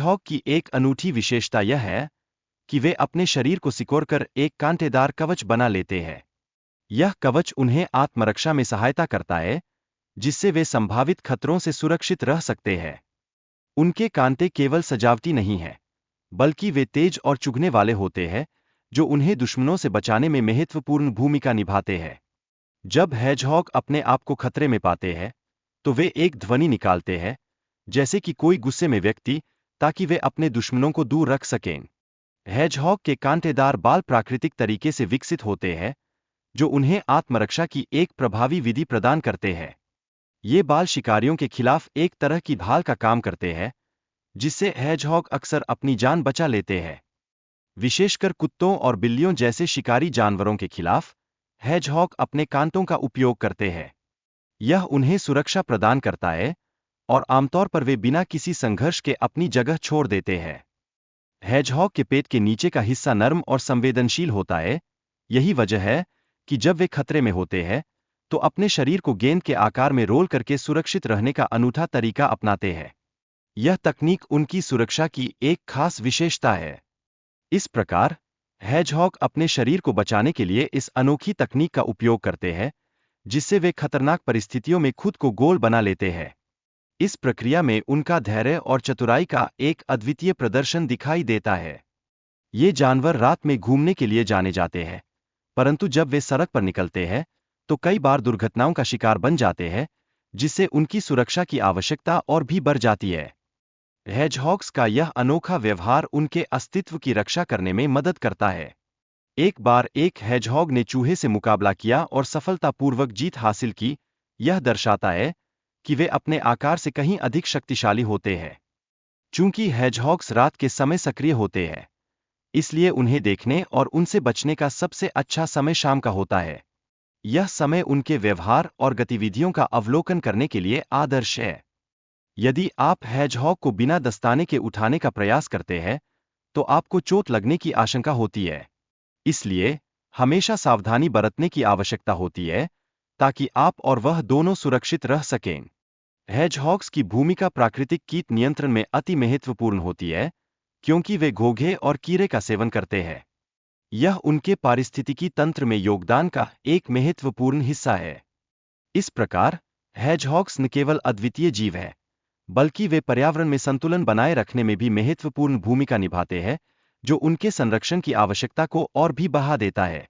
Hedgehog की एक अनूठी विशेषता यह है कि वे अपने शरीर को सिकोड़कर एक कांटेदार कवच बना लेते हैं। यह कवच उन्हें आत्मरक्षा में सहायता करता है, जिससे वे संभावित खतरों से सुरक्षित रह सकते हैं। उनके कांटे केवल सजावटी नहीं हैं, बल्कि वे तेज और चुभने वाले होते हैं, जो उन्हें दुश्मनों से बचाने में महत्वपूर्ण भूमिका निभाते हैं। जब हेजहॉग अपने आप को खतरे में पाते हैं, तो वे एक ध्वनि निकालते हैं, जैसे कि कोई गुस्से में व्यक्ति, ताकि वे अपने दुश्मनों को दूर रख सकें। हेजहॉग के कांटेदार बाल प्राकृतिक तरीके से विकसित होते हैं, जो उन्हें आत्मरक्षा की एक प्रभावी विधि प्रदान करते हैं। ये बाल शिकारियों के खिलाफ एक तरह की ढाल का काम करते हैं, जिससे हेजहॉग अक्सर अपनी जान बचा लेते हैं। विशेषकर कुत्तों और बिल्लियों जैसे शिकारी जानवरों के खिलाफ हेजहॉग अपने कांटों का उपयोग करते हैं। यह उन्हें सुरक्षा प्रदान करता है, और आमतौर पर वे बिना किसी संघर्ष के अपनी जगह छोड़ देते हैं। हेजहॉग के पेट के नीचे का हिस्सा नर्म और संवेदनशील होता है। यही वजह है कि जब वे खतरे में होते हैं, तो अपने शरीर को गेंद के आकार में रोल करके सुरक्षित रहने का अनूठा तरीका अपनाते हैं। यह तकनीक उनकी सुरक्षा की एक खास विशेषता है। इस प्रकार, हेजहॉग अपने शरीर को बचाने के लिए इस अनोखी तकनीक का उपयोग करते हैं, जिससे वे खतरनाक परिस्थितियों में खुद को गोल बना लेते हैं। इस प्रक्रिया में उनका धैर्य और चतुराई का एक अद्वितीय प्रदर्शन दिखाई देता है। ये जानवर रात में घूमने के लिए जाने जाते हैं, परंतु जब वे सड़क पर निकलते हैं, तो कई बार दुर्घटनाओं का शिकार बन जाते हैं, जिससे उनकी सुरक्षा की आवश्यकता और भी बढ़ जाती है। हेजहॉग्स का यह अनोखा व्यवहार उनके अस्तित्व की रक्षा करने में मदद करता है। एक बार एक हेजहॉग ने चूहे से मुकाबला किया और सफलतापूर्वक जीत हासिल की। यह दर्शाता है कि वे अपने आकार से कहीं अधिक शक्तिशाली होते हैं। चूंकि हेजहॉग्स रात के समय सक्रिय होते हैं, इसलिए उन्हें देखने और उनसे बचने का सबसे अच्छा समय शाम का होता है। यह समय उनके व्यवहार और गतिविधियों का अवलोकन करने के लिए आदर्श है। यदि आप हेजहॉग को बिना दस्ताने के उठाने का प्रयास करते हैं, तो आपको चोट लगने की आशंका होती है। इसलिए हमेशा सावधानी बरतने की आवश्यकता होती है, ताकि आप और वह दोनों सुरक्षित रह सकें। हेजहॉग्स की भूमिका प्राकृतिक कीट नियंत्रण में अति महत्वपूर्ण होती है, क्योंकि वे घोंघे और कीड़े का सेवन करते हैं। यह उनके पारिस्थितिकी तंत्र में योगदान का एक महत्वपूर्ण हिस्सा है। इस प्रकार, हेजहॉग्स न केवल अद्वितीय जीव हैं, बल्कि वे पर्यावरण में संतुलन बनाए रखने में भी महत्वपूर्ण भूमिका निभाते हैं, जो उनके संरक्षण की आवश्यकता को और भी बढ़ा देता है।